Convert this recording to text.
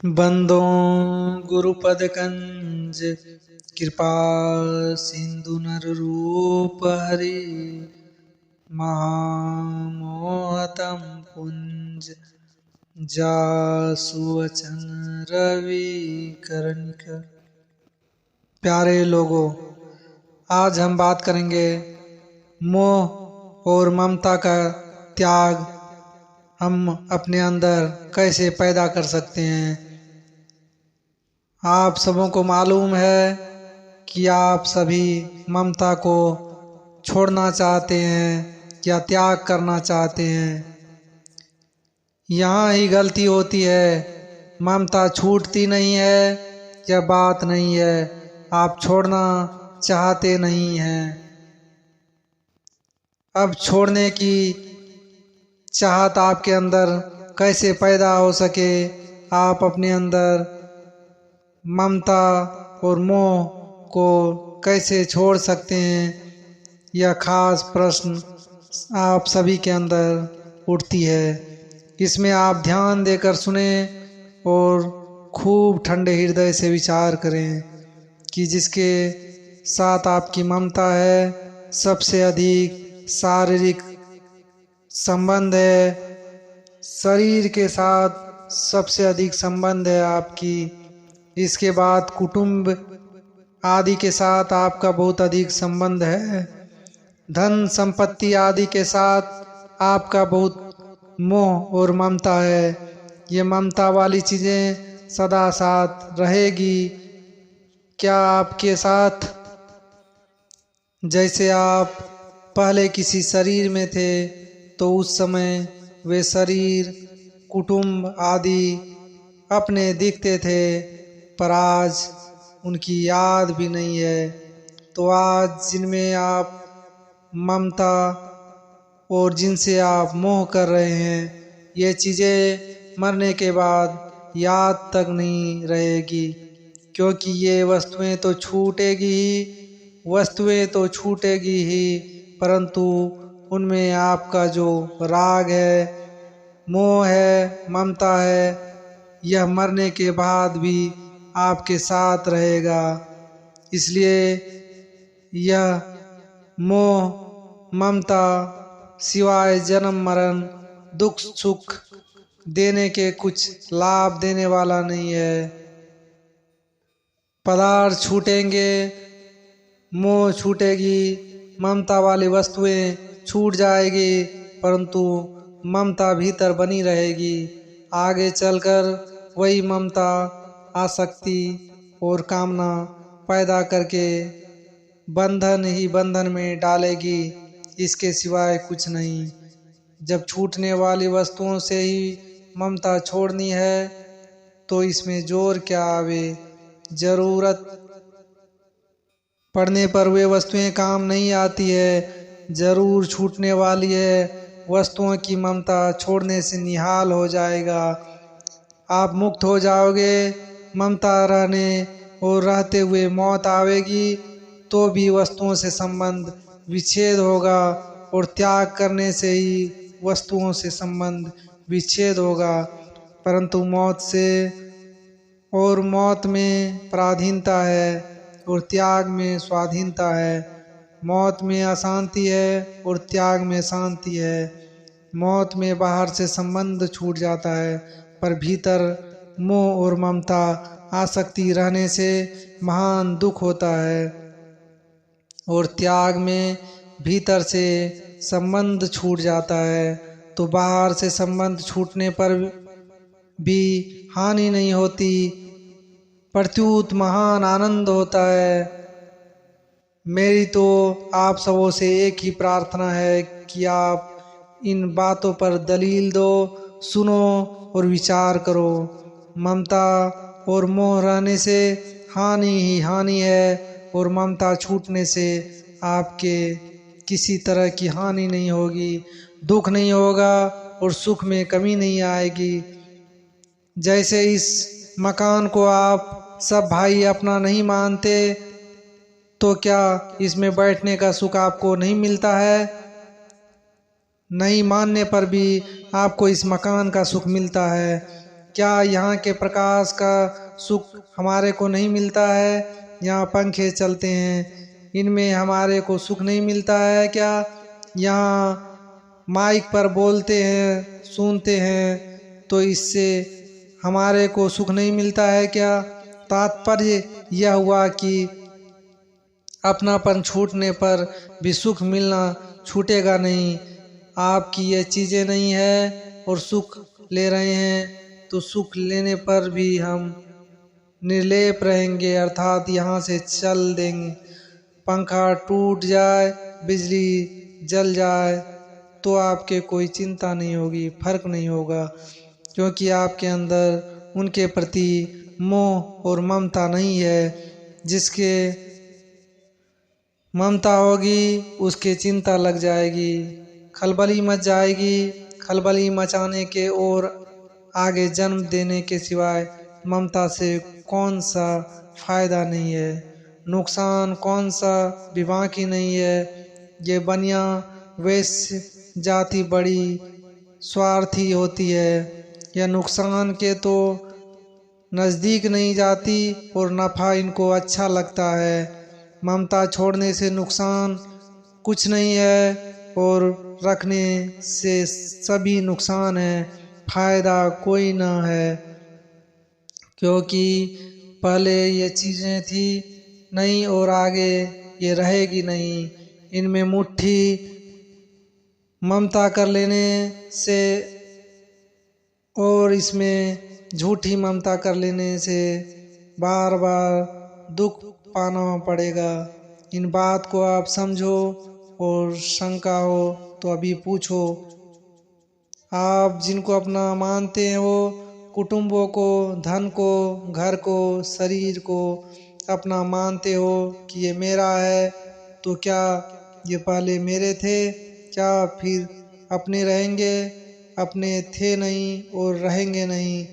बंदों गुरुपद कंज कृपा सिंधु नर रूप हरि महामोहतम पुंज जासु वचन रवि करणिकर। प्यारे लोगों, आज हम बात करेंगे मोह और ममता का त्याग हम अपने अंदर कैसे पैदा कर सकते हैं। आप सबों को मालूम है कि आप सभी ममता को छोड़ना चाहते हैं या त्याग करना चाहते हैं। यहाँ ही गलती होती है, ममता छूटती नहीं है या बात नहीं है, आप छोड़ना चाहते नहीं हैं। अब छोड़ने की चाहत आपके अंदर कैसे पैदा हो सके, आप अपने अंदर ममता और मोह को कैसे छोड़ सकते हैं, यह खास प्रश्न आप सभी के अंदर उठती है। इसमें आप ध्यान देकर सुने और खूब ठंडे हृदय से विचार करें कि जिसके साथ आपकी ममता है, सबसे अधिक शारीरिक संबंध है, शरीर के साथ सबसे अधिक संबंध है आपकी। इसके बाद कुटुंब आदि के साथ आपका बहुत अधिक संबंध है। धन संपत्ति आदि के साथ आपका बहुत मोह और ममता है। ये ममता वाली चीज़ें सदा साथ रहेगी। क्या आपके साथ जैसे आप पहले किसी शरीर में थे तो उस समय वे शरीर कुटुंब आदि अपने दिखते थे, पर आज उनकी याद भी नहीं है। तो आज जिनमें आप ममता और जिनसे आप मोह कर रहे हैं, ये चीज़ें मरने के बाद याद तक नहीं रहेगी, क्योंकि ये वस्तुएं तो छूटेगी ही, वस्तुएं तो छूटेगी ही, परंतु उनमें आपका जो राग है, मोह है, ममता है, यह मरने के बाद भी आपके साथ रहेगा। इसलिए यह मोह ममता सिवाय जन्म मरण दुख सुख देने के कुछ लाभ देने वाला नहीं है। पदार्थ छूटेंगे, मोह छूटेगी, ममता वाली वस्तुएं छूट जाएगी, परंतु ममता भीतर बनी रहेगी। आगे चलकर वही ममता आसक्ति और कामना पैदा करके बंधन ही बंधन में डालेगी, इसके सिवाय कुछ नहीं। जब छूटने वाली वस्तुओं से ही ममता छोड़नी है तो इसमें जोर क्या आवे। जरूरत पड़ने पर वे वस्तुएं काम नहीं आती है, जरूर छूटने वाली है। वस्तुओं की ममता छोड़ने से निहाल हो जाएगा, आप मुक्त हो जाओगे। ममता रहने और रहते हुए मौत आवेगी तो भी वस्तुओं से संबंध विच्छेद होगा, और त्याग करने से ही वस्तुओं से संबंध विच्छेद होगा। परंतु मौत से और मौत में पराधीनता है और त्याग में स्वाधीनता है। मौत में अशांति है और त्याग में शांति है। मौत में बाहर से संबंध छूट जाता है, पर भीतर मोह और ममता आसक्ति रहने से महान दुख होता है। और त्याग में भीतर से संबंध छूट जाता है, तो बाहर से संबंध छूटने पर भी हानि नहीं होती, प्रत्युत महान आनंद होता है। मेरी तो आप सबों से एक ही प्रार्थना है कि आप इन बातों पर दलील दो, सुनो और विचार करो। ममता और मोह रहने से हानि ही हानि है, और ममता छूटने से आपके किसी तरह की हानि नहीं होगी, दुख नहीं होगा और सुख में कमी नहीं आएगी। जैसे इस मकान को आप सब भाई अपना नहीं मानते, तो क्या इसमें बैठने का सुख आपको नहीं मिलता है? नहीं मानने पर भी आपको इस मकान का सुख मिलता है। क्या यहाँ के प्रकाश का सुख हमारे को नहीं मिलता है? यहाँ पंखे चलते हैं, इनमें हमारे को सुख नहीं मिलता है क्या? यहाँ माइक पर बोलते हैं, सुनते हैं, तो इससे हमारे को सुख नहीं मिलता है क्या? तात्पर्य यह हुआ कि अपनापन छूटने पर भी सुख मिलना छूटेगा नहीं। आपकी ये चीज़ें नहीं है और सुख ले रहे हैं, तो सुख लेने पर भी हम निर्लेप रहेंगे, अर्थात यहाँ से चल देंगे। पंखा टूट जाए, बिजली जल जाए, तो आपके कोई चिंता नहीं होगी, फर्क नहीं होगा, क्योंकि आपके अंदर उनके प्रति मोह और ममता नहीं है। जिसके ममता होगी उसके चिंता लग जाएगी, खलबली मच जाएगी। खलबली मचाने के और आगे जन्म देने के सिवाय ममता से कौन सा फायदा नहीं है, नुकसान कौन सा भी बाकी नहीं है। ये बनिया वैश्य जाति बड़ी स्वार्थी होती है, यह नुकसान के तो नज़दीक नहीं जाती और नफ़ा इनको अच्छा लगता है। ममता छोड़ने से नुकसान कुछ नहीं है और रखने से सभी नुकसान है, फायदा कोई ना है। क्योंकि पहले ये चीज़ें थी नहीं और आगे ये रहेगी नहीं। इनमें मुट्ठी ममता कर लेने से और इसमें झूठी ममता कर लेने से बार बार दुख पाना पड़ेगा। इन बात को आप समझो और शंका हो तो अभी पूछो। आप जिनको अपना मानते हैं वो कुटुंबों को, धन को, घर को, शरीर को अपना मानते हो कि ये मेरा है, तो क्या ये पहले मेरे थे? क्या फिर अपने रहेंगे? अपने थे नहीं और रहेंगे नहीं।